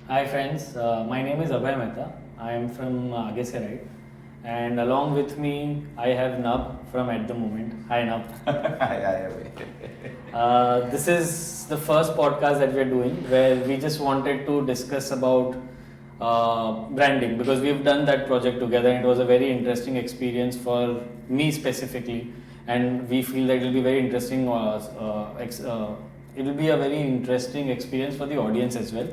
Hi friends, my name is Abhay Mehta. I am from Ageserite, and along with me I have Nab from At the Moment. Hi Nab. This is the first podcast that we are doing where we just wanted to discuss about branding because we've done that project together and it was a very interesting experience for me specifically, and we feel that it will be very interesting. It will be a very interesting experience for the audience as well.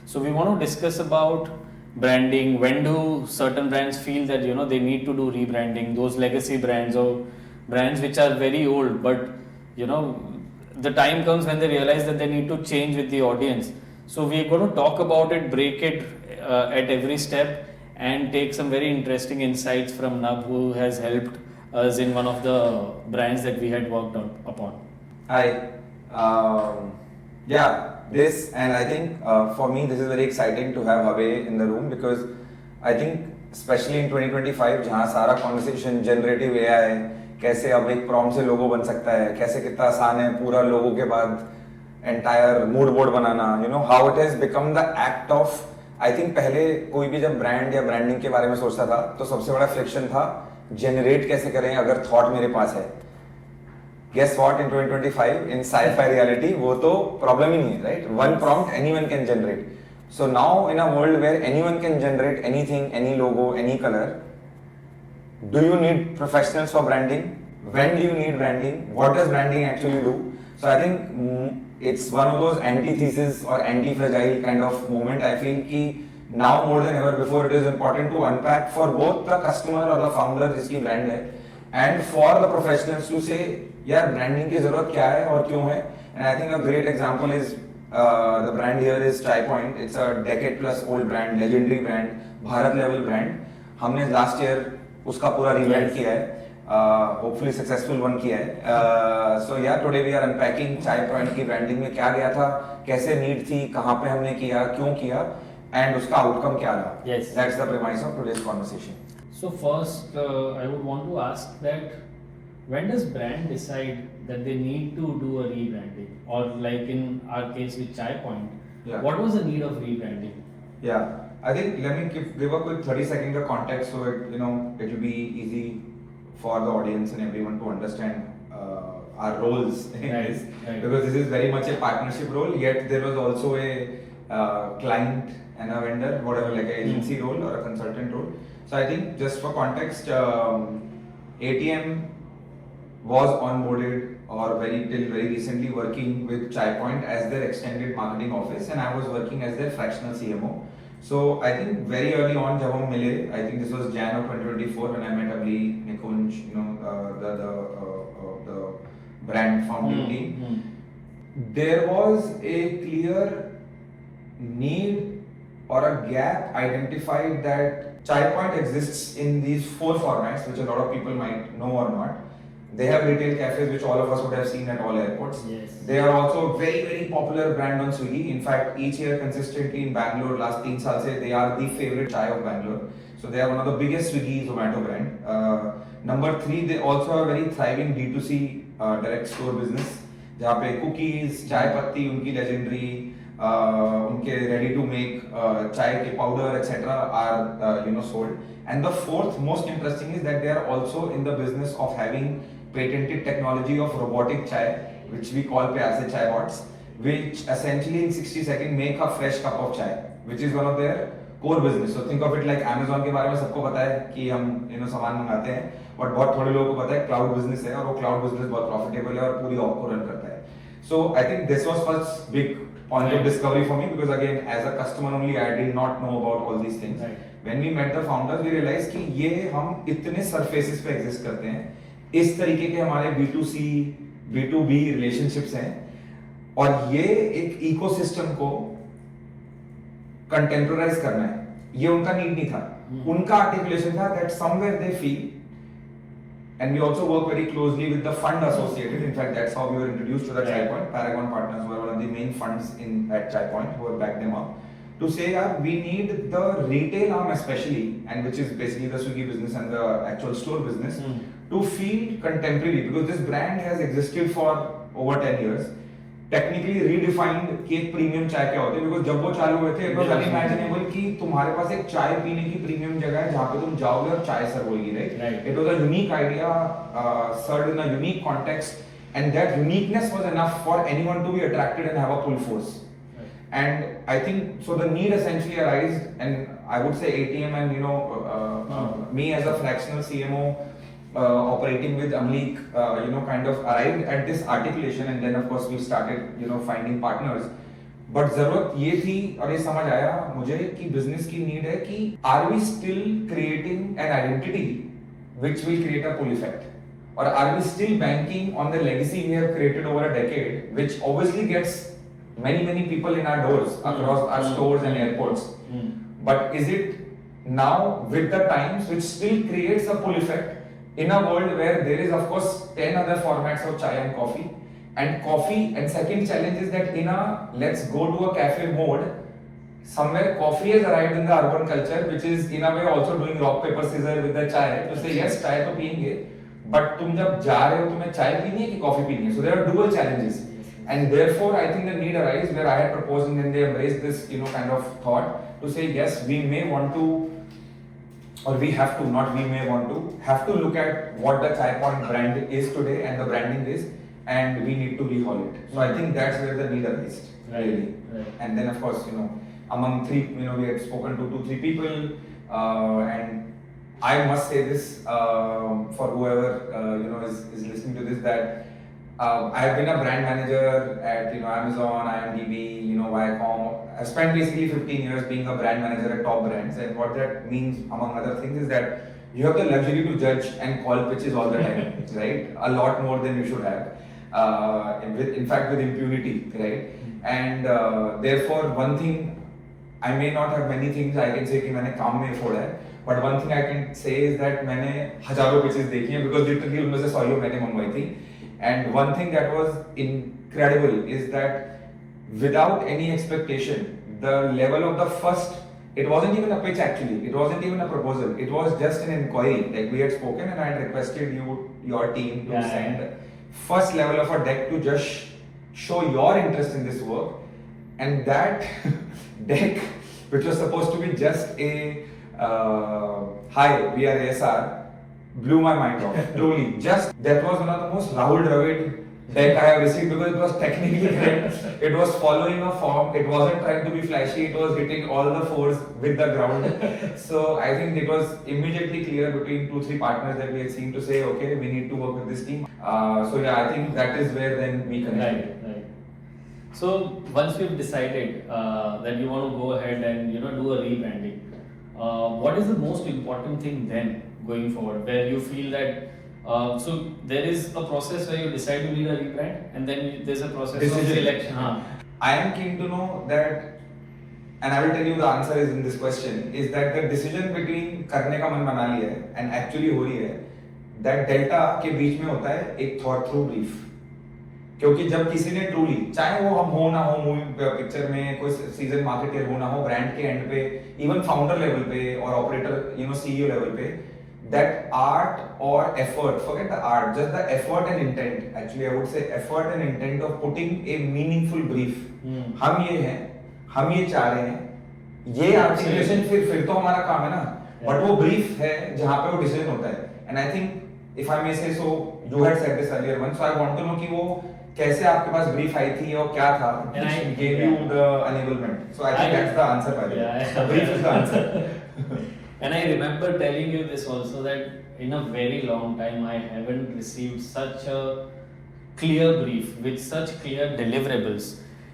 So we want to discuss about branding. When do certain brands feel that they need to do rebranding? Those legacy brands or brands which are very old, but you know the time comes when they realize that they need to change with the audience. So we're going to talk about it, break it at every step, and take some very interesting insights from Nab, who has helped us in one of the brands that we had worked upon. Hi. This and I think for me this is very exciting to have Abhay in the room because I think especially in 2025 जहाँ सारा conversation generative AI है, कैसे अब एक prompt से logo बन सकता है, कैसे कितना आसान है पूरा logo के बाद entire mood board banana, how it has become the act of I think पहले कोई भी जब brand या branding के बारे में सोचता था तो सबसे बड़ा friction था generate कैसे करें अगर thought मेरे पास है. Guess what, in 2025 in sci-fi reality वो तो problem ही नहीं है, right? One prompt anyone can generate. So now in a world where anyone can generate anything, any logo, any color, do you need professionals for branding? When do you need branding? What does branding actually do? So I think it's one of those antithesis or anti-fragile kind of moment. I feel कि now more than ever before it is important to unpack for both the customer or the founder जिसकी brand है and for the professionals to say यार branding की जरूरत क्या है और क्यों है. And I think a great example is the brand here is Chai point. It's a decade plus old brand, legendary brand, Bharat level brand. हमने लास्ट ईयर उसका पूरा रिब्रांड किया है, होपफुली सक्सेसफुल वन किया है. सो या टुडे वी आर अनपैकिंग चाय point की ब्रांडिंग में क्या गया था, कैसे नीड थी, कहाँ पे हमने किया, क्यों किया एंड उसका आउटकम क्या रहा. That's the premise of today's conversation. So first, I would want to ask that when does brand decide that they need to do a rebranding, or like in our case with Chai Point, what was the need of rebranding? Yeah, I think let me give a quick 30-second context so it it will be easy for the audience and everyone to understand our roles in this, because this is very much a partnership role, yet there was also a client and a vendor, whatever, like an agency role or a consultant role. So I think just for context, ATM was onboarded or till very recently working with Chai Point as their extended marketing office, and I was working as their fractional CMO. So I think very early on जब हम मिले, I think this was Jan of 2024 when I met Abhi, Nikunj, the brand founding team. There was a clear need or a gap identified that Chai Point exists in these 4 formats, which a lot of people might know or not. They have retail cafes, which all of us would have seen at all airports. Yes. They are also a very, very popular brand on Swiggy. In fact, each year consistently in Bangalore, last 3 saal se, they are the favorite chai of Bangalore. So they are one of the biggest Swiggy Zomato brand. Number 3, they also have a very thriving D2C direct store business, जहाँ पे cookies, चाय पत्ती, उनकी legendary, उनके ready to make चाय के powder etc. are sold. And the 4th most interesting is that they are also in the business of having patented technology of robotic chai, which we call प्यार से chai bots, which essentially in 60 seconds make a fresh cup of chai, which is one of their core business. So think of it like Amazon के बारे में सबको पता है कि हम सामान मंगाते हैं, but बहुत थोड़े लोगों को पता है क्लाउड बिजनेस है और वो क्लाउड बिजनेस बहुत प्रॉफिटेबल है और पूरी ऑप को रन करता है. So I think this was first big point of discovery for me, because again as a customer only I did not know about all these things. When we met the founders, we realized कि ये हम इतने surfaces पे exist करते हैं, इस तरीके के हमारे B2C, B2B relationships हैं, और ये एक ecosystem को contemporarize करना है, ये उनका need नहीं था. उनका articulation था that somewhere they feel, and we also work very closely with the fund associated. In fact, that's how we were introduced to the Chai Point. Paragon Partners were one of the main funds at Chai Point who have backed them up. To say, we need the retail arm especially, and which is basically the Swiggy business and the actual store business, to feel contemporary, because this brand has existed for over 10 years. Technically redefined कि एक premium चाय क्या होती है, because जब वो चालू हुए थे इट वाज अनइमेजिनेबल कि तुम्हारे पास एक चाय पीने की प्रीमियम जगह है जहाँ पे तुम जाओगे और चाय सर्व होगी, right? It was a unique idea served in a unique context, and that uniqueness was enough for anyone to be attracted and have a pull force. And I think so the need essentially arose, and I would say ATM and me as a fractional CMO operating with Amleek kind of arrived at this articulation, and then of course we started finding partners. But जरूरत ये थी और ये समझ आया मुझे कि business की नीड है कि are we still creating an identity which will create a pull effect, or are we still banking on the legacy we have created over a decade, which obviously gets many people in our doors across our stores and airports, but is it now with the times which still creates a pull effect in a world where there is of course 10 other formats of chai and coffee, and second challenge is that in a let's go to a cafe mode, somewhere coffee has arrived in the urban culture, which is in a way also doing rock paper scissors with the chai to say yes chai to piyenge, but तुम जब जा रहे हो तुम्हें चाय पीनी है कि कॉफी पीनी है, so there are dual challenges, and therefore I think the need arise where I had proposed and then they embraced this kind of thought to say yes we may want to, or we have to, not we may want to, have to look at what the Chai Point brand is today and the branding is, and we need to rehaul it. So I think that's where the need arose, really. Right. And then of course, among three, we had spoken to 2-3 people, and I must say this for whoever is listening to this, that I have been a brand manager at Amazon, IMDb, Viacom. I spent basically 15 years being a brand manager at top brands, and what that means, among other things, is that you have the luxury to judge and call pitches all the time, right? A lot more than you should have. In fact, with impunity, right? And therefore, one thing, I may not have many things I can say कि मैंने काम में फोड़ा है, but one thing I can say is that मैंने हजारों pitches देखी हैं, because literally उनमें से 100 मैंने मंगवाई थी. And one thing that was incredible is that without any expectation, the level of the first, it wasn't even a pitch actually, it wasn't even a proposal, it was just an inquiry. Like we had spoken and I had requested your team to send first level of a deck to just show your interest in this work, and that deck, which was supposed to be just a hi, we are ASR, blew my mind off. Truly, just that was one of the most Rahul Dravid deck I have received, because it was technically correct. It was following a form. It wasn't trying to be flashy. It was hitting all the fours with the ground. So I think it was immediately clear between 2-3 partners that we had seen to say, okay, we need to work with this team. So yeah, I think that is where then we connected. Right. So once you've decided that you want to go ahead and do a rebranding, what is the most important thing then going forward, where you feel that so there is a process where you decide you need a rebrand, and then there's a process of selection. I am keen to know that, and I will tell you the answer is in this question, is that the decision between करने का मन बना लिया है and actually हो रही है, that delta के बीच में होता है एक thought through brief. क्योंकि जब किसी ने ट्रूली, चाहे वो हम हो ना हो मूवी पिक्चर में, कोई सीजन मार्केटर हो ना हो, ब्रांड के एंड पे, इवन फाउंडर लेवल पे और ऑपरेटर सीईओ लेवल पे, that art or effort, forget the art, just the effort and intent, actually I would say effort and intent of putting a meaningful brief. हम ये हैं, हम ये चाह रहे हैं, ये आर्टिकुलेशन फिर तो हमारा काम है ना, बट वो ब्रीफ है जहाँ पे वो डिसीजन होता है. And I think if I may say so, you had said this earlier one, so I want to know कि वो कैसे आपके पास ब्रीफ आई थी और क्या था which gave you the enablement. So I think that's the answer, by the way. The brief is the answer. And I remember telling you this also, that in a very long time I haven't received such a clear brief with such clear deliverables.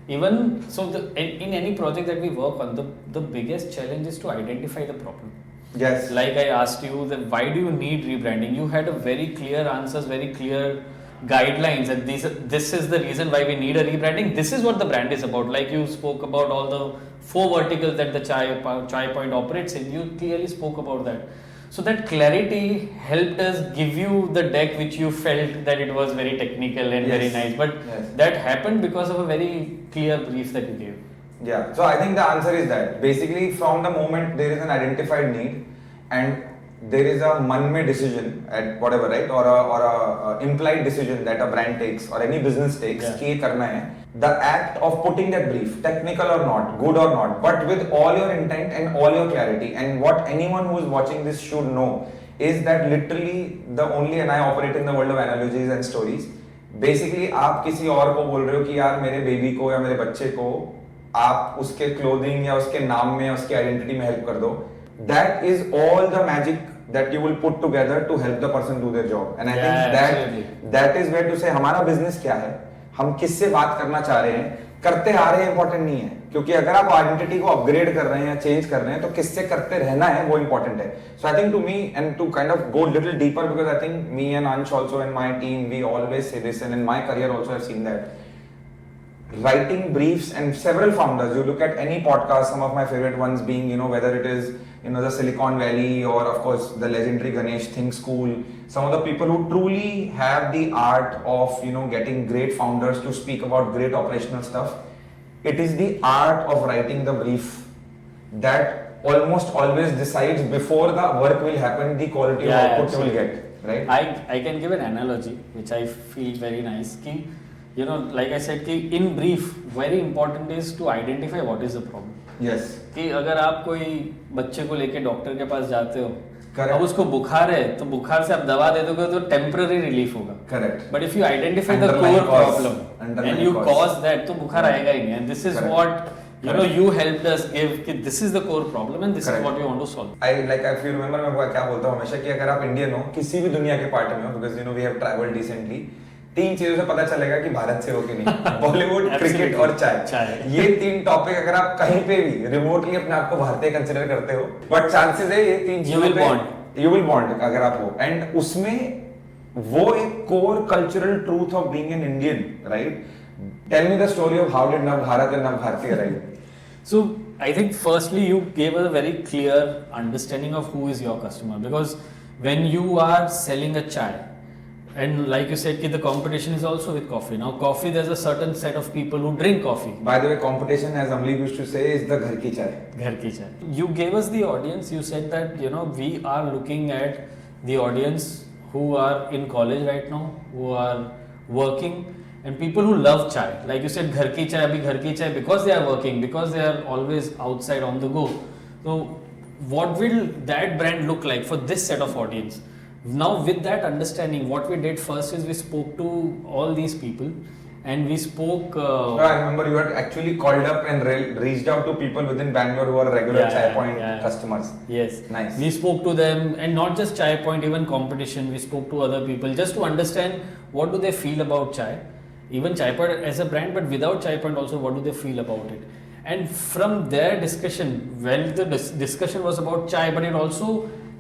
Even so, in any project that we work on, the biggest challenge is to identify the problem. Yes. Like I asked you that why do you need rebranding? You had a very clear answers, very clear guidelines, and this is the reason why we need a rebranding. This is what the brand is about. Like you spoke about all the 4 verticals that the Chai Point operates in. You clearly spoke about that. So that clarity helped us give you the deck which you felt that it was very technical and very nice. But that happened because of a very clear brief that you gave. Yeah. So I think the answer is that basically from the moment there is an identified need, and there is a मन में decision at whatever, right, or a implied decision that a brand takes or any business takes कि ये करना है, the act of putting that brief, technical or not, good or not, but with all your intent and all your clarity, and what anyone who is watching this should know is that literally the only, and I operate in the world of analogies and stories, basically आप किसी और को बोल रहे हो कि यार मेरे बेबी को या मेरे बच्चे को आप उसके क्लोथिंग या उसके नाम में उसके आइडेंटिटी में हेल्प कर दो. That is all the magic that you will put together to help the person do their job. And I think that is where to say हमारा business क्या है, हम किससे बात करना चाह रहे हैं, करते आ रहे हैं इंपॉर्टेंट नहीं है, क्योंकि अगर आप आइडेंटिटी को अपग्रेड कर रहे हैं या चेंज कर रहे हैं तो किससे करते रहना है वो इंपॉर्टेंट है. So I think to me and to kind of go little deeper, because I think me and Ansh also and my team we always say this, and in my career also I have seen that writing briefs, and several founders, you look at any podcast, some of my favorite ones being, you know, whether it is, you know, the Silicon Valley or of course the legendary Ganesh Think School, some of the people who truly have the art of, you know, getting great founders to speak about great operational stuff. It is the art of writing the brief that almost always decides before the work will happen the quality of output you will get, right? I can give an analogy which I feel very nice ki, you know, like I said कि in brief very important is to identify what is the problem. Yes. कि अगर आप कोई बच्चे को लेके doctor के पास जाते हो, Correct. अब उसको बुखार है तो बुखार से आप दवा दे दोगे तो टेम्पररी रिलीफ होगा. Correct. But if you identify the Underlying core cause. Problem Underlying and you cause. Cause that तो बुखार आएगा ही नहीं. And this is Correct. What you know you helped us give कि this is the core problem and this Correct. is what we want to solve. I like if you remember मैं क्या बोलता हूँ हमेशा कि अगर आप इंडियन हो किसी भी दुनिया के पार्ट में हो, because you know we have traveled recently, तीन चीजों से पता चलेगा कि भारत से हो कि नहीं. बॉलीवुड, क्रिकेट और चाय. ये तीन टॉपिक अगर आप कहीं पे भी रिमोटली अपने आप को भारतीय कंसिडर करते हो, बट चांसेस है ये तीन चीजों पे यू विल बॉन्ड अगर आप हो. एंड उसमें वो एक core cultural truth of being an Indian, right? Tell me the story of how did Nav Bharat and Nav Bharatiya right. So I think firstly you gave a very clear understanding of who is your customer, because when you are selling a chai, and like you said, the competition is also with coffee. Now coffee, there's a certain set of people who drink coffee. By the way, competition, as Amli used to say, is the ghar ki chai. Ghar ki chai. You gave us the audience. You said that, you know, we are looking at the audience who are in college right now, who are working, and people who love chai. Like you said, ghar ki chai, abhi ghar ki chai, because they are working, because they are always outside on the go. So what will that brand look like for this set of audience? Now with that understanding, what we did first is we spoke to all these people, and we spoke. I remember you had actually called up and reached out to people within Bangalore who are regular Chai Point customers. Yes. Nice. We spoke to them, and not just Chai Point, even competition. We spoke to other people just to understand what do they feel about chai, even Chai Point as a brand, but without Chai Point also, what do they feel about it? And from their discussion, well, the discussion was about chai, but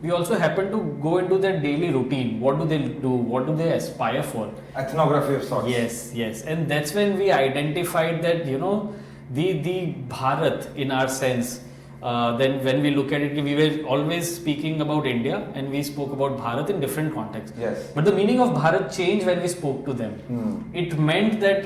we also happen to go into their daily routine. What do they do? What do they aspire for? Ethnography of sorts. Yes. And that's when we identified that, you know, the Bharat in our sense. Then when we look at it, we were always speaking about India, and we spoke about Bharat in different contexts. Yes. But the meaning of Bharat changed when we spoke to them. It meant that,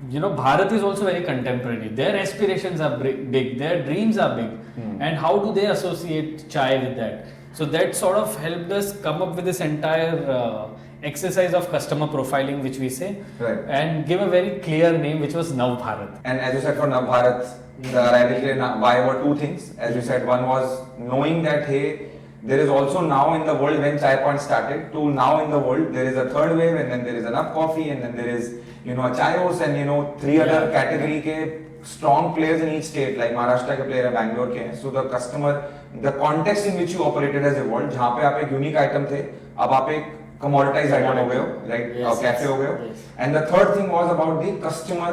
you know, Bharat is also very contemporary. Their aspirations are big, their dreams are big. And how do they associate chai with that? So that sort of helped us come up with this entire exercise of customer profiling, which we say, right, and give a very clear name, which was Nav Bharat. And as you said, for Nav Bharat, the radically why were two things. As you said, one was knowing that, hey, there is also now in the world, when Chai Point started, to now in the world, there is a third wave, and then there is enough coffee, and then there is, you know, a Chayos, and, you know, three other category ke strong players in each state, like Maharashtra के player है, Bangalore के हैं. So the customer, the context in which you operated has evolved. जहाँ पे आप एक unique item थे, अब आप एक commoditized item हो गए हो, right? Yes, cafe हो गए हो. yes. And the third thing was about the customer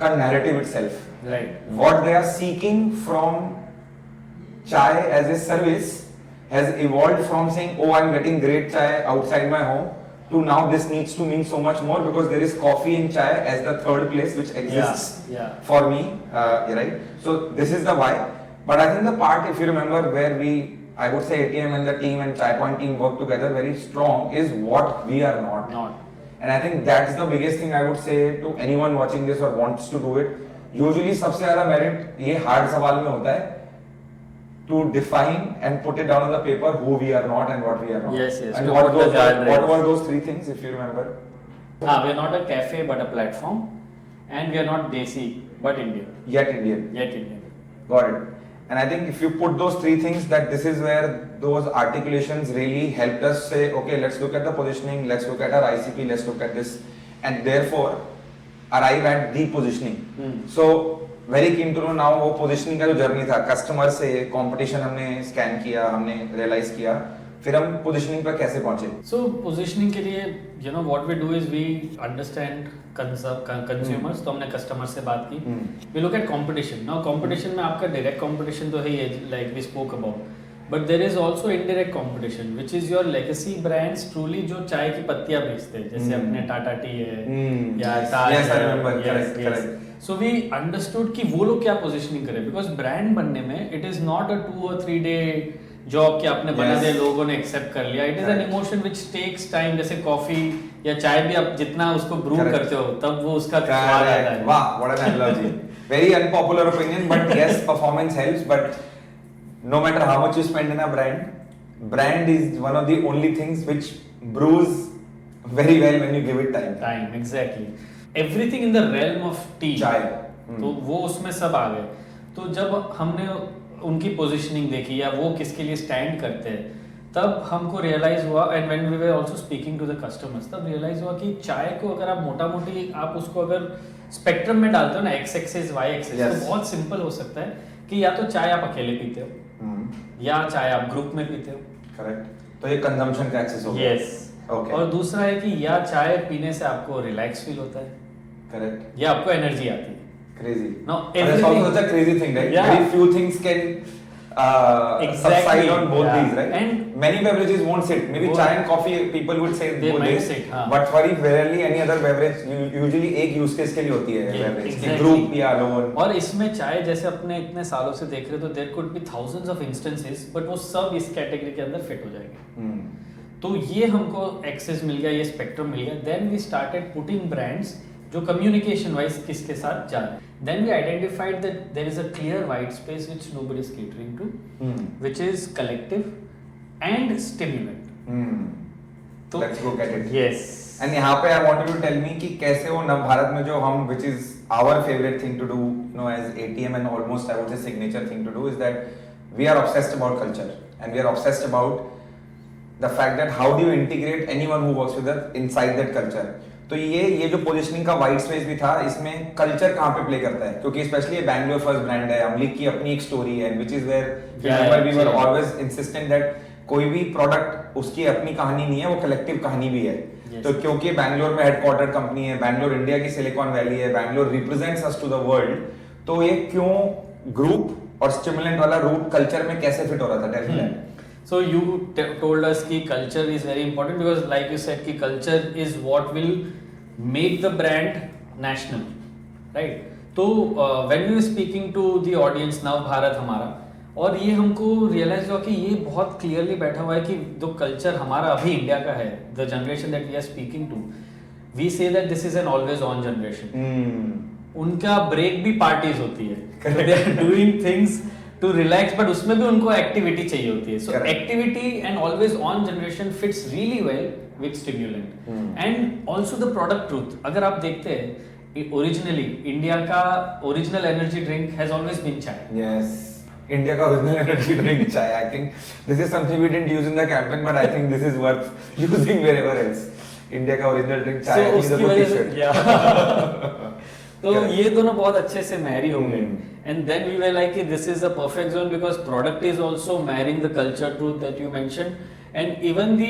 का narrative itself. Right. What they are seeking from chai as a service has evolved from saying, oh, I'm getting great chai outside my home, to now this needs to mean so much more, because there is coffee and chai as the third place which exists for me, right? So this is the why. But I think the part, if you remember, where I would say ATM and the team and Chai Point team work together very strong, is what we are not. And I think that's the biggest thing I would say to anyone watching this or wants to do it. Usually सबसे ज़्यादा merit ये hard सवाल में होता है, to define and put it down on the paper who we are not and what we are not. Yes, yes. And To what put the those guardrails. what were those three things, if you remember? We're not a cafe but a platform, and we are not Desi but Indian. Yet Indian. Yet Indian. Got it. And I think if you put those three things, that this is where those articulations really helped us say, okay, let's look at the positioning, let's look at our ICP, let's look at this, and therefore arrive at the positioning. So very keen to know now वो positioning का जो journey था, customer से competition हमने scan किया, हमने realize किया, फिर हम positioning पर कैसे पहुंचे? So positioning के लिए, you know, what we do is we understand consumers. तो हमने customer से बात की. We look at competition. Now competition में आपका direct competition तो है ही, like we spoke about. But there is also indirect competition, which is your legacy brands truly जो चाय की पत्तियां बेचते हैं, जैसे अपने टाटा टी है या ताज Yes, I है. remember. Yes, Correct, yes. correct. So we understood कि वो लोग क्या positioning करें, because brand बनने में it is not a 2 or 3 day job कि आपने बना Yes. दिया, लोगों ने accept कर लिया. It is an Correct. emotion which takes time. जैसे coffee या चाय भी आप जितना उसको brew Correct. करते हो, तब वो उसका स्वाद आता Correct. है. Wow, what an analogy. Very unpopular opinion, but yes, performance helps. But no matter how much you spend in a brand is one of the only things which brews very well when you give it time. Time, exactly. Everything in the realm of tea. चाय. तो वो उसमें सब आ गए. तो जब हमने उनकी पोजीशनिंग देखी या वो किसके लिए स्टैंड करते हैं, तब हमको रियलाइज हुआ, and when we were also speaking to the customers, तब रियलाइज हुआ कि चाय को अगर आप मोटा मोटी आप उसको अगर स्पेक्ट्रम में डालते हो ना, X axis Y axis, Yes. तो बहुत सिंपल हो सकता है कि या तो चाय आप अकेले पीते हो या चाय आप ग्रुप में पीते हो. करेक्ट. तो ये कंजम्पशन का एक्सेस हो गया. यस. Okay. और दूसरा है कि या चाय पीने से आपको रिलैक्स फील होता है करेक्ट. या आपको एनर्जी आती है. Crazy. Now, But it's everything- also such a crazy thing, right? Yeah. Very few things can Exactly. subside on both Yeah. these, right? And many beverages won't sit. Maybe वो- chai and coffee, people would say They both might this, sit, हाँ. but very rarely any other beverage. Usually एक use case के लिए होती है Yeah, beverage. कि exactly. group या alone. और इसमें चाय जैसे अपने इतने सालों से देख रहे हो, तो there could be thousands of instances, but वो सब इस कैटेगरी के अंदर फिट हो जाएंगे. Hmm. तो ये हमको एक्सेस मिल गया, ये स्पेक्ट्रम मिल गया. Then we started putting brands जो कम्युनिकेशन वाइज किसके साथ जा रहे हैं. Then we identified that there is a clear white space which nobody is catering to, which is collective and stimulant. तो Let's go get it. Yes. And यहाँ पे I want you to tell me कि कैसे वो नव भारत में जो हम, which is our favorite thing to do, you know, as ATM and almost I would say signature thing to do, is that we are obsessed about culture and we are obsessed about the fact that how do you integrate anyone who works with us inside that culture. तो ये जो positioning का white space भी था, इसमें culture कहाँ पे play करता है, क्योंकि स्पेशली ये बैंगलोर फर्स्ट ब्रांड है, अमली की अपनी एक स्टोरी है, which is where we were always insistent that कोई भी प्रोडक्ट उसकी अपनी कहानी नहीं है, वो कलेक्टिव कहानी भी है. Yes. तो क्योंकि बैंगलोर में हेडक्वार्टर कंपनी है, बैंगलोर इंडिया की सिलिकॉन वैली है, Bangalore represents us to the world, तो ये क्यों ग्रुप और स्टिमुलेंट वाला रूट कल्चर में कैसे फिट हो रहा था? Tell me that. So you told us कि culture is very important, because like you said कि culture is what will make the brand national, right? तो when we were speaking to the audience, नव भारत हमारा, और ये हमको realize हुआ कि ये बहुत क्लियरली बैठा हुआ है कि जो कल्चर हमारा अभी इंडिया का है, the generation that we are speaking to, we say that this is an always on generation. उनका ब्रेक भी पार्टीज होती है, they are doing things to relax, but उसमें भी उनको एक्टिविटी चाहिए होती है. So Correct. Activity and always on generation fits really well with stimulant. And also the product truth, अगर आप देखते हैं ओरिजिनली इंडिया का original energy drink has always been चाय. Yes. India का original energy drink chai. I think this is something we didn't use in the campaign, but I think this is worth using wherever else. India का original drink chai. I think is a उसकी good वजह से t-shirt. तो Correct. ये दोनों बहुत अच्छे से मैरी हो गए. Hmm. And then we were like this is the perfect zone, because product is also marrying the culture truth that you mention, and even the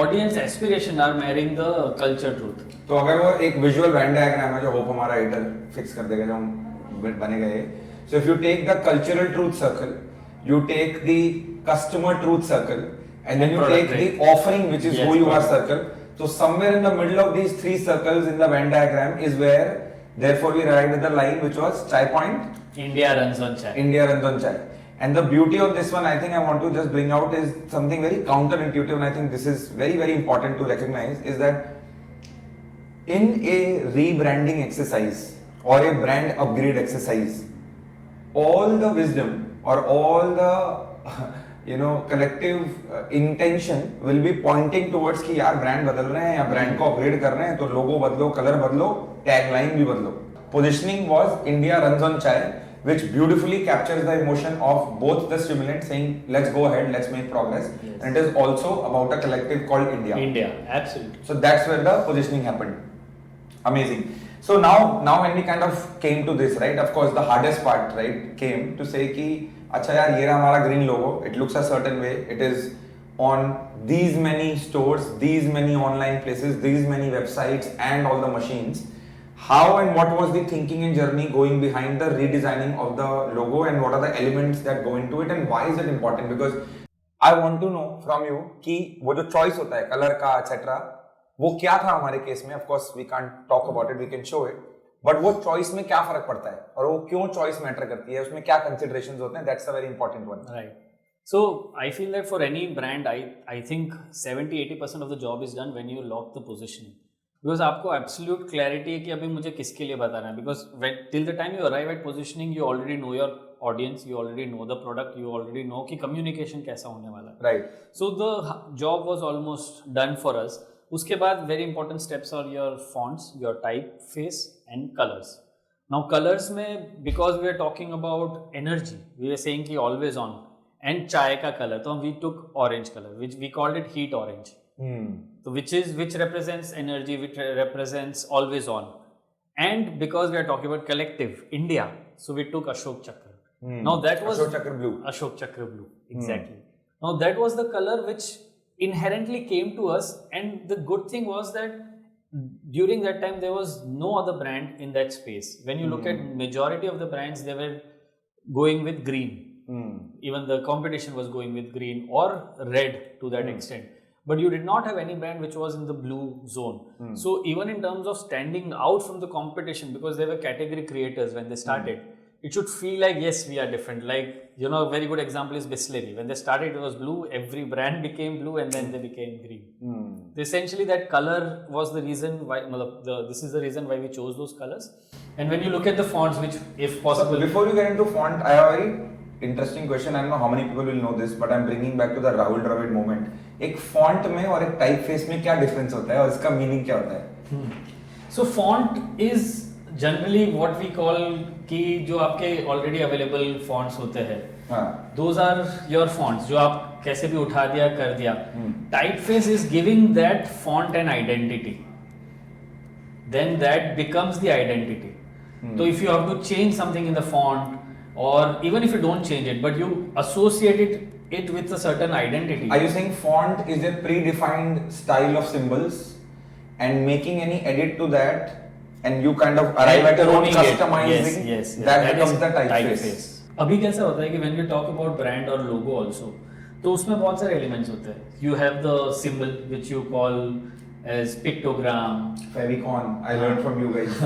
audience aspiration are marrying the culture truth. तो अगर वो एक visual Venn diagram है जो hope हमारा editor fix कर देगा, जो हम बने गए. So if you take the cultural truth circle, you take the customer truth circle, and then you Product take range. the offering, which is Yes, who you are product. circle. So somewhere in the middle of these three circles in the Venn diagram is where, therefore, we arrived at the line which was Chai Point. India runs on चाय. India runs on chai. And the beauty of this one, I think I want to just bring out, is something very counterintuitive, and I think this is very, very important to recognize, is that in a rebranding exercise or a brand upgrade exercise, all the wisdom or all the collective intention will be pointing towards कि यार brand बदल रहे हैं या brand को upgrade कर रहे हैं तो logo बदलो, color बदलो, tagline भी बदलो. Positioning was India runs on chai, which beautifully captures the emotion of both the stimulants saying let's go ahead, let's make progress. Yes. And it is also about a collective called India. India, absolutely. So that's where the positioning happened. Amazing. So now when we kind of came to this, right? Of course, the hardest part, right, came to say कि अच्छा यार ये रहा हमारा green logo. It looks a certain way. It is on these many stores, these many online places, these many websites, and all the machines. How and what was the thinking and journey going behind the redesigning of the logo, and what are the elements that go into it, and why is it important? Because I want to know from you कि वो जो choice होता है color का etc. वो क्या था हमारे केस में. Of course we can't talk about it, we can show it, but वो चॉइस में क्या फर्क पड़ता है और वो क्यों चॉइस मैटर करती है, उसमें क्या कंसीडरेशंस होते हैं. That's a very important one. Right. So I feel that for any brand, I think 70-80% of the job is done when you lock the positioning. Because आपको absolute clarity है कि अभी मुझे किसके लिए बताना है. Because till the time you arrive at positioning, you already know your audience, you already know the product, you already know कि communication कैसा होने वाला है. Right. So the job was almost done for us. उसके बाद very important steps are your fonts, your typeface and colors. Now colors में because we are talking about energy, we were saying कि always on and चाय का color, तो we took orange color, which we called it heat orange. So which represents energy, which represents always on. And because we are talking about collective India, so we took Ashok Chakra. Now that was Ashok Chakra blue. Ashok Chakra blue, exactly. Now that was the color which inherently came to us, and the good thing was that during that time there was no other brand in that space. When you look at majority of the brands, they were going with green. Even the competition was going with green or red to that extent, but you did not have any brand which was in the blue zone. So even in terms of standing out from the competition, because they were category creators when they started, it should feel like yes, we are different. Like, you know, a very good example is Bisleri. When they started, it was blue. Every brand became blue, and then they became green. Essentially, that color was the reason why. This is the reason why we chose those colors. And when you look at the fonts, which, if possible, So before you get into font, I have a very interesting question. I don't know how many people will know this, but I'm bringing back to the Rahul Dravid moment. एक font में और एक typeface में क्या difference होता है और इसका meaning क्या होता है? So font is generally what we call कि जो आपके already available fonts होते हैं. Those are your fonts जो आप कैसे भी उठा दिया कर दिया. Typeface is giving that font an identity. Then that becomes the identity. So if you have to change something in the font, or even if you don't change it, but you associate it with a certain identity. Are you saying font is a predefined style of symbols, and making any edit to that, and you kind of arrive at your own customizing? Yes. That becomes the typeface. अभी कैसा होता है कि when you talk about brand or logo also, तो उसमें बहुत सारे elements होते हैं. You have the symbol which you call as pictogram. Favicon. I learned from you guys.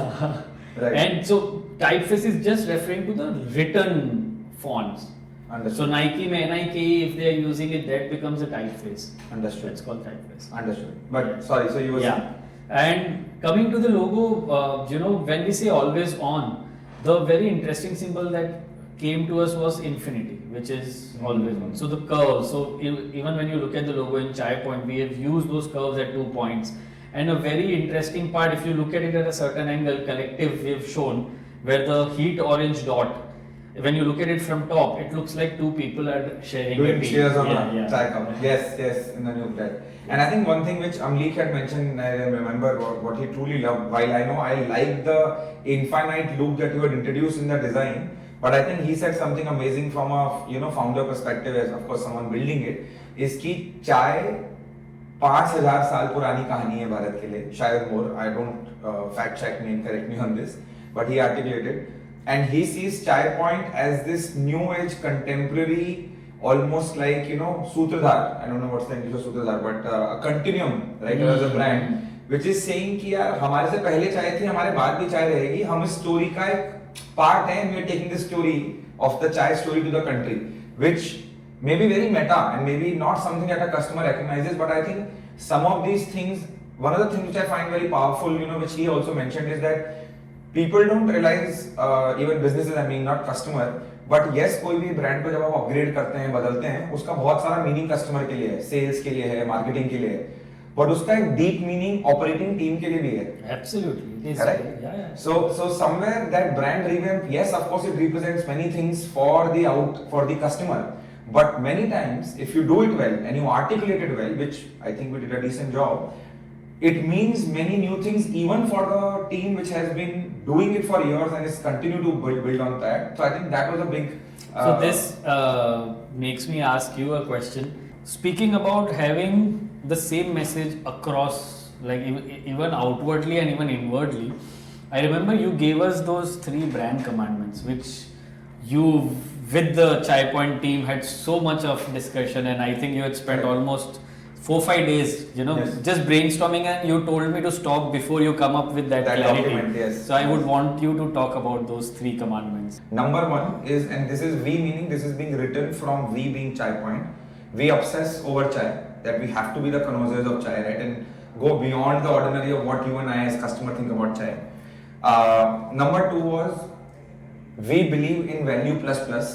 Right. And so typeface is just referring to the written fonts. Understood. So Nike में NIKE, if they are using it, that becomes a typeface. Understood. That's called typeface. Understood. But sorry, so you were saying. And coming to the logo, when we say always on, the very interesting symbol that came to us was infinity, which is always on. So the curves. So even when you look at the logo in Chai Point, we have used those curves at 2 points. And a very interesting part, if you look at it at a certain angle, collective, we have shown where the heat orange dot, when you look at it from top, it looks like two people are sharing Doing a tea. cheers on a chai cup. Yes, in the new plate. And I think one thing which Amlik had mentioned, I remember what he truly loved, while I know I like the infinite look that you had introduced in the design, but I think he said something amazing from a founder perspective, as of course someone building it, is कि चाय 5000 साल पुरानी कहानी है भारत के लिए, शायद more. I don't fact check me and correct me on this, but he articulated, and he sees Chai Point as this new age contemporary, almost like Sutradhar. I don't know what's the English of Sutradhar, but a continuum, right? As a brand, which is saying कि यार हमारे से पहले चाय थी, हमारे बाद भी चाय रहेगी. हम इस स्टोरी का एक पार्ट हैं. We are taking the story of the chai story to the country, which may be very meta and maybe not something that a customer recognizes, but I think some of these things, one of the things which I find very powerful, which he also mentioned, is that people don't realize, even businesses, I mean not customer, but yes कोई भी brand को जब आप upgrade करते हैं बदलते हैं उसका बहुत सारा मीनिंग कस्टमर के लिए है, सेल्स के लिए है, मार्केटिंग के लिए है, बट उसका एक डीप मीनिंग ऑपरेटिंग टीम के लिए भी है. Absolutely. It is. Correct? Yeah. So somewhere that brand revamp, yes, of course, it represents many things for the customer. But many times, if you do it well and you articulate it well, which I think we did a decent job, it means many new things even for the team which has been doing it for years and is continue to build on that. So I think that was a big. So this makes me ask you a question. Speaking about having the same message across, like even outwardly and even inwardly, I remember you gave us those 3 brand commandments, which you with the Chai Point team had so much of discussion, and I think you had spent almost 4-5 days, Yes. just brainstorming, and you told me to stop before you come up with that clarity. Document, yes. So I would want you to talk about those 3 commandments. Number 1 is, and this is we meaning this is being written from we being Chai Point. We obsess over chai, that we have to be the connoisseurs of chai, right? And go beyond the ordinary of what you and I as customer think about chai. Number 2 was we believe in value plus plus,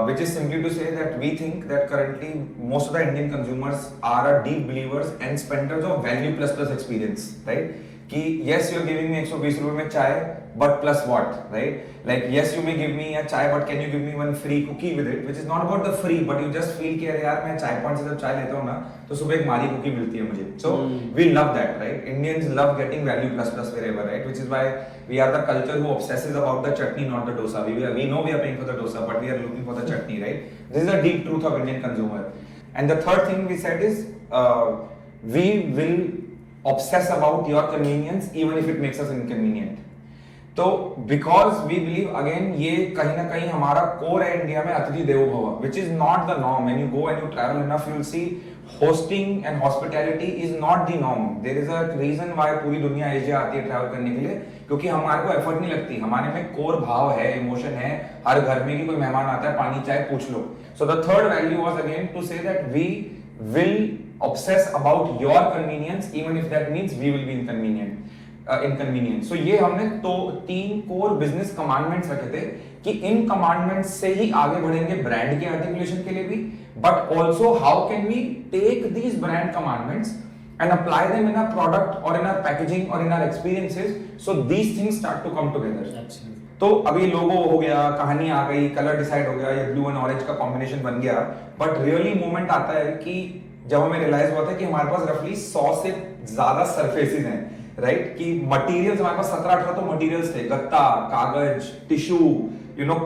which is simply to say that we think that currently most of the Indian consumers are deep believers and spenders of value plus plus experience, right? Ki yes, you're giving me 120 rupees mein chai, but plus what, right? Like yes, you may give me a chai, but can you give me one free cookie with it? Which is not about the free, but you just feel कि अरे यार मैं चाय point से जब चाय लेता हूँ ना तो सुबह एक मारी cookie मिलती है मुझे. So we love that, right? Indians love getting value plus plus wherever, right? Which is why we are the culture who obsesses about the chutney, not the dosa. We know we are paying for the dosa, but we are looking for the chutney, right? This is a deep truth of Indian consumer. And the third thing we said is we will obsess about your convenience even if it makes us inconvenient. तो because we believe again ये कहीं ना कहीं हमारा core है India में अतिथि देवो भव, which is not the norm. When you go and you travel enough you will see hosting and hospitality is not the norm. There is a reason why पूरी दुनिया एशिया आती है ट्रैवल करने के लिए, क्योंकि हमारे को एफर्ट नहीं लगती. हमारे में कोर भाव है, इमोशन है. हर घर में कि कोई मेहमान आता है पानी चाय पूछ लो. So the third value was again to say that we will obsess about your convenience even if that means we will be inconvenient. So ये हमने तो 3 कोर बिजनेस कमांडमेंट्स रखे थे कि इन कमांडमेंट्स से ही आगे बढ़ेंगे ब्रांड के आर्टिकुलेशन के लिए भी, but also how can we take these brand commandments and apply them in our product or in our packaging or in our experiences, so these things start to come together. Absolutely. तो अभी लोगो हो गया, कहानी आ गई, colour decide हो गया, ये blue and orange का कॉम्बिनेशन बन गया, बट रियली मोमेंट आता है कि जब हमें रियलाइज हुआ था कि हमारे पास रफली 100 से ज्यादा सरफेसेस हैं, राइट? कि मटेरियल्स हमारे पास 17-18 तो मटेरियल्स थे, गत्ता, कागज, tissue,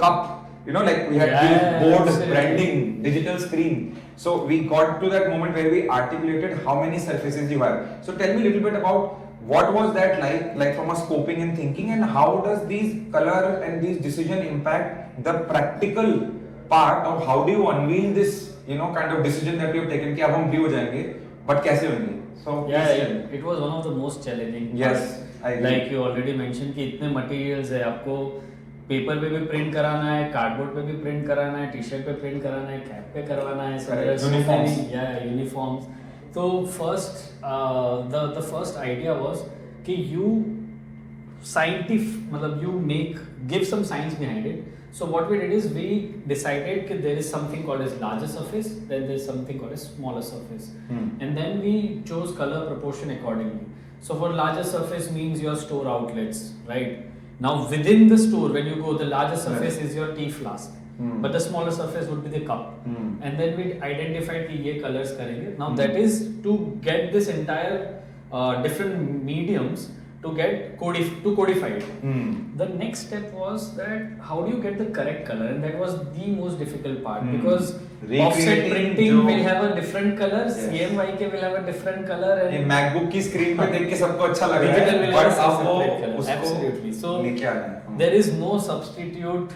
cup, like we had board branding, digital screen. So we got to that moment where we articulated how many surfaces you have. So tell me a little bit about what was that like from a scoping and thinking, and how does these color and these decision impact the practical part of how do you unveil this kind of decision that you have taken कि अब हम blue हो जाएंगे, but कैसे होंगे? So it was one of the most challenging. Yes, I agree. Like you already mentioned कि इतने materials है, आपको पेपर पे भी प्रिंट कराना है, कार्डबोर्ड पे भी प्रिंट कराना है, टी शर्ट पे प्रिंट कराना है, कैप पे करवाना है, यूनिफॉर्म्स. तो the first idea was कि you give some science behind it. So what we did is we decided that there is something called as larger surface, then there is something called as smaller surface, and then we chose color proportion accordingly. So for larger surface means your store outlets, right? Now within the store, when you go, the larger surface is your tea flask, but the smaller surface would be the cup, and then we identified कि ये colors करेंगे. Now that is to get this entire different mediums to get codified. The next step was that how do you get the correct color, and that was the most difficult part, because offset printing will have a different color, CMYK will have a different color, and MacBook की screen पे देख के सबको अच्छा लग रहा digital है, will have but a अब वो separate color. उसको Absolutely. So लेके आना है. there is no substitute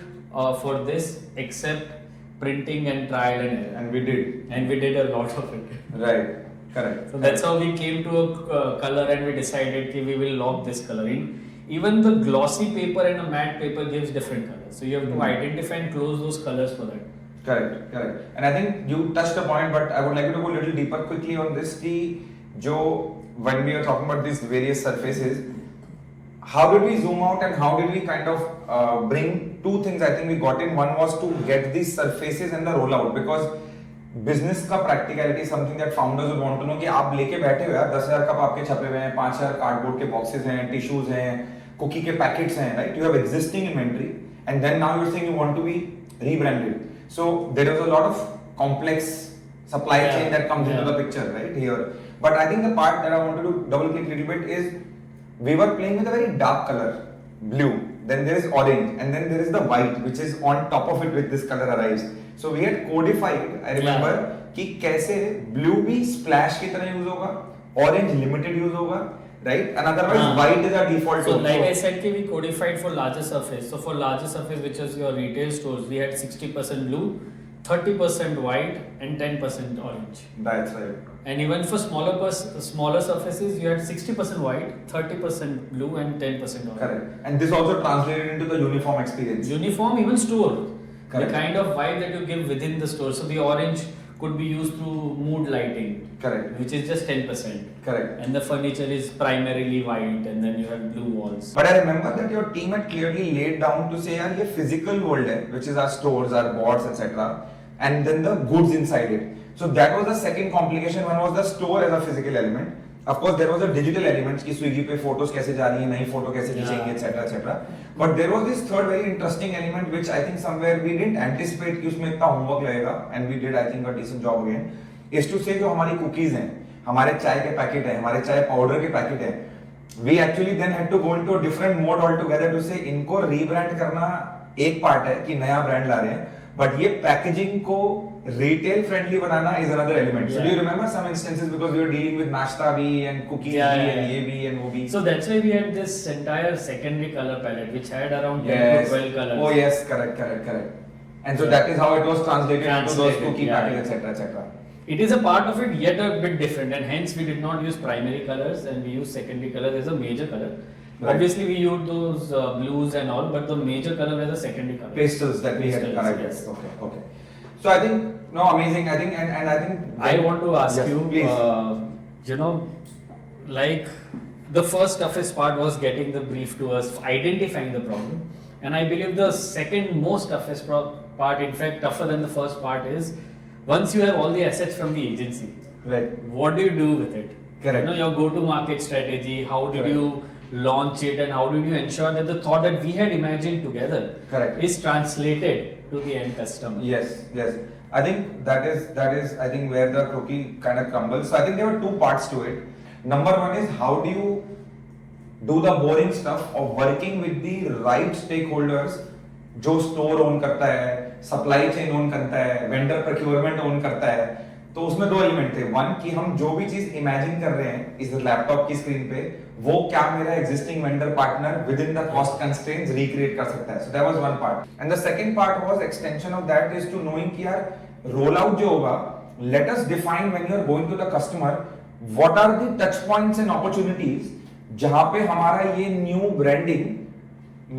for this except printing and trial and error, and we did a lot of it. right. Correct. So that's how we came to a color, and we decided that we will lock this color in. Even the glossy paper and a matte paper gives different colors, so you have to identify and close those colors for that. Correct. And I think you touched a point, but I would like you to go a little deeper quickly on this. कि जो when we are talking about these various surfaces, how did we zoom out and how did we kind of bring two things I think we got in. One was to get these surfaces and the rollout because business का practicality something that founders would want to know कि आप लेके बैठे हुए हैं 10,000 cup आपके छपे हुए हैं 5,000 कार्डबोर्ड के बॉक्सेस हैं टिश्यूज हैं कुकी के पैकेट्स हैं right you have existing inventory and then now you are saying you want to be rebranded so there is a lot of complex supply chain that comes into the picture right here but I think the part that I wanted to double click a little bit is we were playing with a very dark color blue then there is orange and then there is the white which is on top of it with this color arrives so we had codified I remember कि कैसे blue भी splash की तरह use होगा orange limited use होगा right and otherwise white is our default so like I said we codified for larger surface so for larger surface which is your retail stores we had 60% blue 30% white and 10% orange. That's right. And even for smaller surfaces, you had 60% white, 30% blue, and 10% orange. Correct. And this also translated into the uniform experience. Uniform, even store. Correct. The kind of vibe that you give within the store. So the orange could be used through mood lighting. Correct. Which is just 10%. Correct. And the furniture is primarily white, and then you have blue walls. But I remember that your team had clearly laid down to say, यार ये physical world है, which is our stores, our boards, etc. And then the goods inside it. So that was the second complication. One was the store as a physical element. Of course, there was a digital element कि Swiggy पे photos कैसे जा रही हैं, नई photo कैसे खींचेंगे, etc. etc. But there was this third very interesting element which I think somewhere we didn't anticipate कि उसमें इतना homework लगेगा, and we did I think a decent job again. Is to say जो हमारी cookies हैं, हमारे चाय के पैकेट हैं, हमारे चाय पाउडर के पैकेट हैं, we actually then had to go into a different mode altogether to say इनको rebrand करना एक part है कि नया brand ला रहे हैं. But ये packaging को retail friendly banana is another element. So do you remember some instances because we were dealing with nashta bhi and cookies bhi and ye bhi and wo bhi. So that's why we had this entire secondary color palette which had around 10 to 12 colors. Oh yes, correct. And so that is how it was translated into those cookie packets etc. It is a part of it yet a bit different and hence we did not use primary colors and we used secondary colors as a major color. Right. Obviously, we used those blues and all, but the major color were the secondary colors. Pastels that we had correct. Yes. Okay. So I think no amazing. I think and I think I want to ask you, you know, like the first toughest part was getting the brief to us, identifying the problem, and I believe the second most toughest part, in fact, tougher than the first part, is once you have all the assets from the agency. Right. What do you do with it? Correct. You know, your go-to-market strategy. How did you launch it and how did you ensure that the thought that we had imagined together is translated to the end customer? Yes. I think that is I think where the cookie kind of crumbles. So I think there were two parts to it. Number one is how do you do the boring stuff of working with the right stakeholders जो store own करता है, supply chain own करता है, vendor procurement own करता है. तो उसमें दो एलिमेंट थे. वन कि हम जो भी चीज इमेजिन कर रहे हैं इस लैपटॉप की स्क्रीन पे वो क्या मेरा existing vendor partner within the cost constraints recreate कर सकता है. So that was one part and the second part was extension of that is to knowing कि यार रोल आउट जो होगा let us define when you are going to the customer what are the touch points and opportunities जहां पे हमारा ये new branding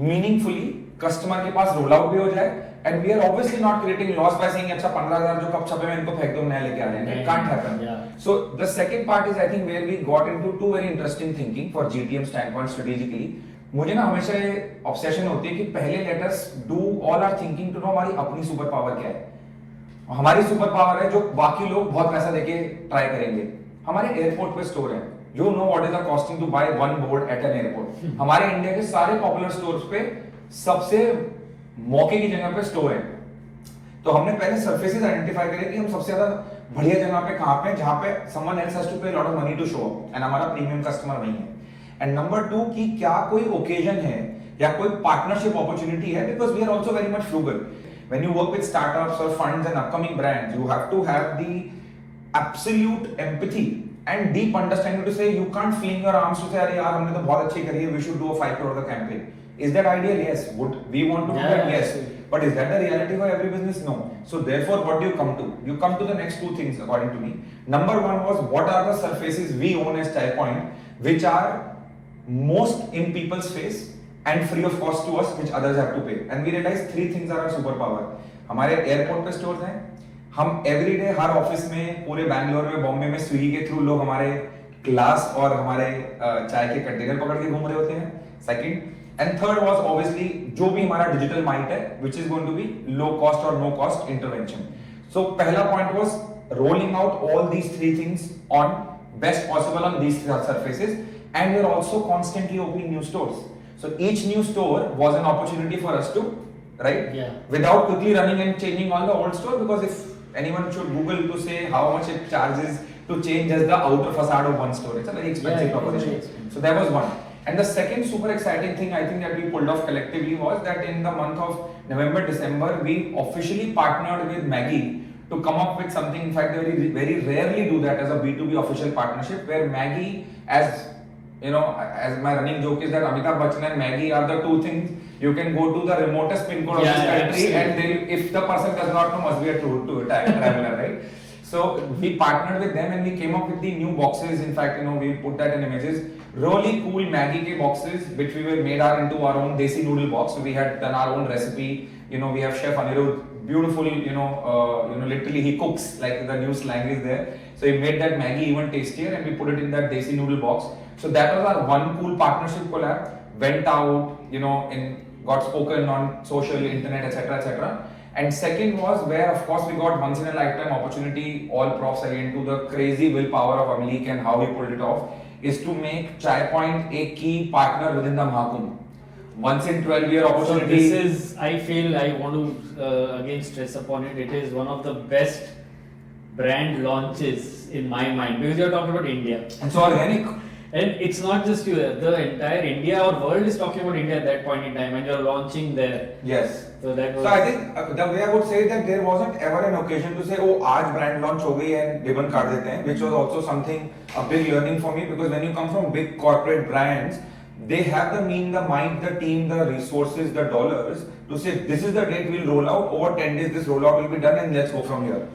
meaningfully customer के पास roll out भी हो जाए. And we are obviously not creating loss by saying अच्छा 15,000 जो कप छपे में इनको फेंक दो नया लेके आ रहे हैं. It can't happen. So the second part is I think where we got into two very interesting thinking for GTM standpoint strategically. मुझे ना हमेशा ये obsession होती है कि पहले let us do all our thinking to know हमारी अपनी सुपर पावर क्या है. हमारी सुपर पावर है जो बाकी लोग बहुत पैसा देके ट्राई करेंगे. हमारे एयरपोर्ट पे स्टोर है. You know what is the costing to buy one board at an airport. हमारे इंडिया के सारे पॉपुलर स्टोर्स पे सबसे मौके की जगह पे स्टोर है. तो हमने पहले सर्फेसेस आइडेंटिफाई करे कि हम सबसे ज्यादा बढ़िया जगह पे कहां पे जहां पे someone else has to pay lot of money to show up and हमारा प्रीमियम कस्टमर वही है. एंड नंबर 2 कि क्या कोई ओकेजन है या कोई पार्टनरशिप अपॉर्चुनिटी है because we are also very much frugal. When you work with startups or funds and upcoming brands you have to have the absolute empathy and deep understanding to say you can't fling your arms to say अरे यार हमने तो बहुत अच्छी करी है we should do a 5 crore का campaign. Is that ideal? Yes. Would we want to do that? Yes. But is that the reality for every business? No. So therefore what do you come to? You come to the next two things according to me. Number one was what are the surfaces we own as Chai Point which are most in people's face and free of cost to us which others have to pay. And we realized three things are our superpower. हमारे airport पे stores हैं. हम everyday हर office में पूरे बैंगलोर में बॉम्बे में Swiggy के through लोग हमारे ग्लास और हमारे चाय के कंटेनर पकड़ के घूम रहे होते हैं. Second And third was obviously जो भी हमारा digital mind है, which is going to be low cost or no cost intervention. So पहला point was rolling out all these three things on best possible on these surfaces, and we're also constantly opening new stores. So each new store was an opportunity for us to, right? Yeah. Without quickly running and changing all the old store, because if anyone should Google to say how much it charges to change just the outer facade of one store, it's a very expensive proposition. Very expensive. So that was one. And the second super exciting thing I think that we pulled off collectively was that in the month of November, December, we officially partnered with Maggie to come up with something. In fact, they very rarely do that as a B2B official partnership, where Maggie, as you know, as my running joke is that Amitabh Bachchan and Maggie are the two things you can go to the remotest pin code of this country, and if the person does not know, must be a traveler, right? So we partnered with them and we came up with the new boxes. In fact, you know, we put that in images. Really cool Maggie ke boxes, which we were made into our own desi noodle box. So we had done our own recipe. You know, we have Chef Anirudh, beautiful. Literally he cooks, like the new slang is there. So he made that Maggie even tastier, and we put it in that desi noodle box. So that was our one cool partnership collab. Went out, you know, got spoken on social, internet, etc., etc. And second was where, of course, we got once in a lifetime opportunity. All props again to the crazy willpower of Amlik and how he pulled it off. Is to make Chai Point a key partner within the Mahakumbh. Once in 12-year opportunity. So this is, I feel, I want to again stress upon it. It is one of the best brand launches in my mind, because you're talking about India. And so organic. And it's not just you, the entire India or world is talking about India at that point in time, and you're launching there. Yes. So that was. So I think the way I would say that there wasn't ever an occasion to say, oh, आज brand launch हो गई and ribbon काट देते हैं, which was also something, a big learning for me, because when you come from big corporate brands, they have the mean, the mind, the team, the resources, the dollars to say this is the date we'll roll out. Over 10 days, this rollout will be done, and let's go from here.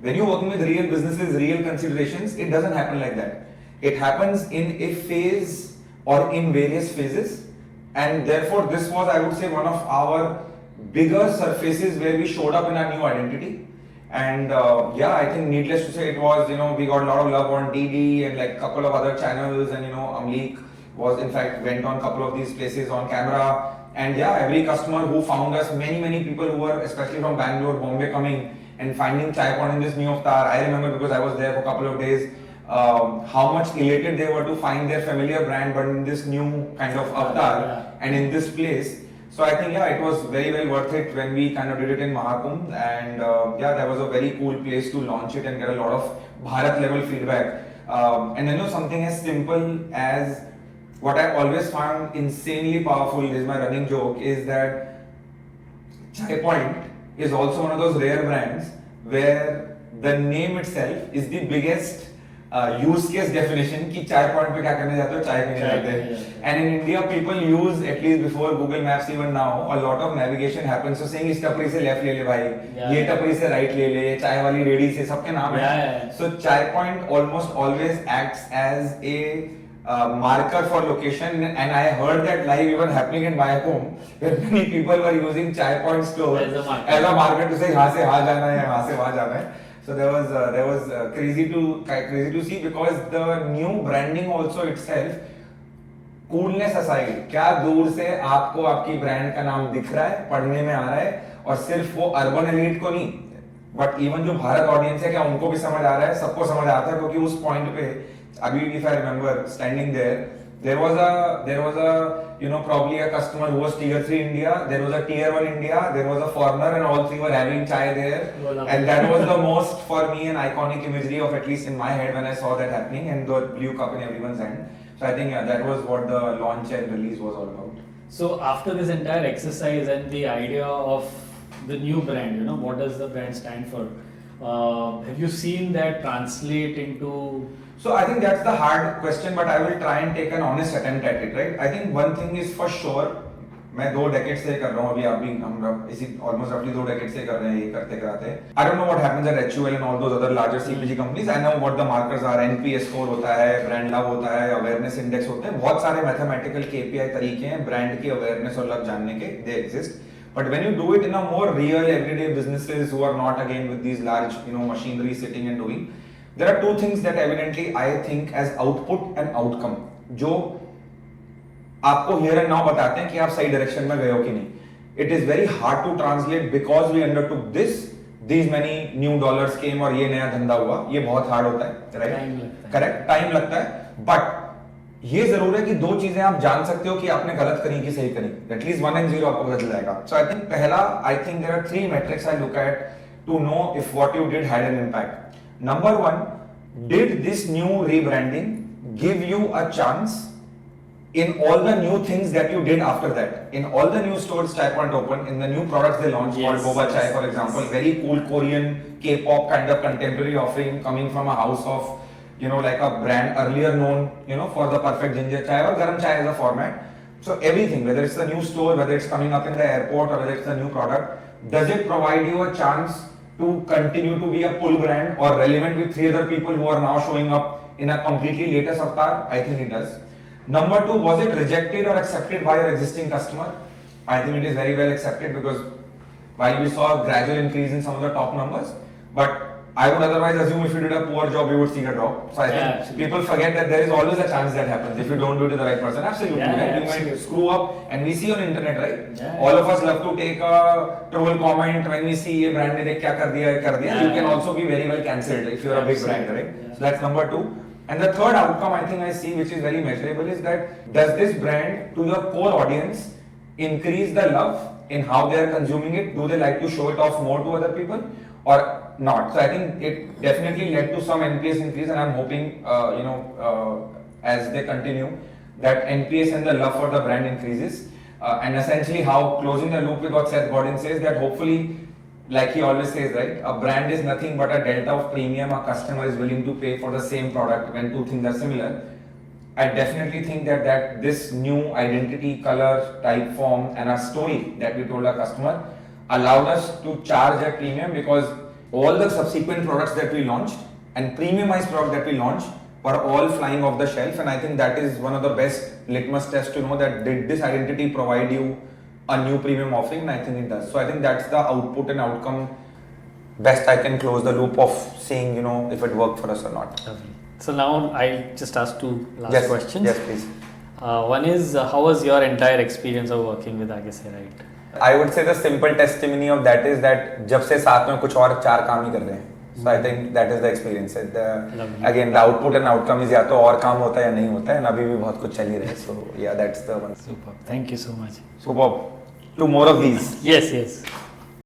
When you're working with real businesses, real considerations, it doesn't happen like that. It happens in a phase or in various phases, and therefore this was, I would say, one of our bigger surfaces where we showed up in our new identity. And I think needless to say, it was, you know, we got a lot of love on DD and like a couple of other channels, and you know, Amlik was in fact went on a couple of these places on camera. And every customer who found us, many people who were especially from Bangalore, Bombay coming and finding Chai Point in this new avatar. I remember because I was there for a couple of days. How much elated they were to find their familiar brand but in this new kind of avatar and in this place. So I think it was very well worth it when we kind of did it in Mahakumbh, and that was a very cool place to launch it and get a lot of Bharat level feedback. And you know, something as simple as what I always found insanely powerful is my running joke is that Chai Point is also one of those rare brands where the name itself is the biggest use case definition कि चाय point पे क्या करने जाते हो, चाय पीने जाते हैं. And in India people use, at least before Google Maps even now, a lot of navigation happens. So saying इस टपरी से left ले ले भाई, ये टपरी से right ले ले, चाय वाली रेडी से, सबके नाम है. So चाय point almost always acts as a marker for location, and I heard that live even happening in Mahakumbh, where many people were using Chai Point store as a marker to say यहाँ से वहाँ जाना है, यहाँ से वहाँ जाना है. So there was crazy to see, because the new branding also itself, coolness aside, क्या दूर से आपको आपकी ब्रांड का नाम दिख रहा है, पढ़ने में आ रहा है, और सिर्फ वो अर्बन एलीट को नहीं, बट इवन जो भारत ऑडियंस है क्या उनको भी समझ आ रहा है, सबको समझ आता है, क्योंकि उस पॉइंट पे अभी if I remember standing there was a you know, probably a customer who was tier 3 India, there was a tier 1 India, there was a foreigner, and all three were having chai there. And that was the most, for me, an iconic imagery of, at least in my head, when I saw that happening, and the blue cup in everyone's hand. So I think that was what the launch and release was all about. So after this entire exercise and the idea of the new brand, you know, what does the brand stand for? Have you seen that translate into? So I think that's the hard question, but I will try and take an honest attempt at it, right? I think one thing is for sure, मैं 2 decades से कर रहा हूँ, अभी आप भी हम इसी almost roughly 2 decades से कर रहे हैं, ये करते कराते. I don't know what happens at HUL and all those other larger CPG companies. I know what the markers are. NPS score होता है, brand love होता है, awareness index होते हैं, बहुत सारे mathematical KPI तरीके हैं brand की awareness और love जानने के, they exist. But when you do it in a more real everyday businesses who are not again with these large, you know, machinery sitting and doing, there are 2 things that evidently I think as output and outcome, जो आपको here and now बताते हैं कि आप सही direction में गए हो कि नहीं. It is very hard to translate because we undertook this, these many new dollars came और ये नया धंधा हुआ. ये बहुत हार्ड होता है, राइट? करेक्ट, टाइम लगता है. बट ये जरूर है कि दो चीजें आप जान सकते हो कि आपने गलत करी कि सही करी. एटलीस्ट 1 and 0 आपको पता चल जाएगा. सो आई थिंक पहला, I think there are 3 metrics I look at to know if what you did had an impact. Number 1, did this new rebranding give you a chance in all the new things that you did after that? In all the new stores Chai Point opened, in the new products they launched, called Boba Chai, for example, very cool Korean K-pop kind of contemporary offering coming from a house of, you know, like a brand earlier known, you know, for the perfect ginger chai or garam chai as a format. So everything, whether it's the new store, whether it's coming up in the airport, or whether it's the new product, does it provide you a chance to continue to be a pull brand or relevant with 3 other people who are now showing up in a completely latest avatar? I think it does. Number 2, was it rejected or accepted by your existing customer? I think it is very well accepted, because while we saw a gradual increase in some of the top numbers, but I would otherwise assume if you did a poor job, you would see a drop. So I think people forget that there is always a chance that happens if you don't do it to the right person. Absolutely, right? You might screw up, and we see on internet, right? All of us love to take a troll comment when we see a brand ने क्या कर दिया. You can also be very well cancelled if you are a big brand, right? So that's number 2. And the third outcome I think I see, which is very measurable, is that does this brand to your core audience increase the love in how they are consuming it? Do they like to show it off more to other people or not? So I think it definitely led to some NPS increase, and I'm hoping as they continue that NPS and the love for the brand increases. And essentially how closing the loop with what Seth Godin says, that hopefully, like he always says, right, a brand is nothing but a delta of premium a customer is willing to pay for the same product when two things are similar. I definitely think that this new identity, color, type, form and our story that we told our customer allowed us to charge a premium, because all the subsequent products that we launched and premiumized products that we launched were all flying off the shelf. And I think that is one of the best litmus tests to know that did this identity provide you a new premium offering, and I think it does. So I think that's the output and outcome best I can close the loop of seeing, you know, if it worked for us or not. Lovely. So now I'll just ask 2 last questions. Yes, please. One is, how was your entire experience of working with Agise, right? I would say the simple testimony of that is that जब से साथ में कुछ और 4 काम ही कर रहे हैं. So I think that is the experience. Again, the output and outcome is या तो और काम होता है या नहीं होता है, and अभी भी बहुत कुछ चल ही रहा है. So yeah, that's the one. Super. Thank you so much. Superb. 2 more of these. Yes.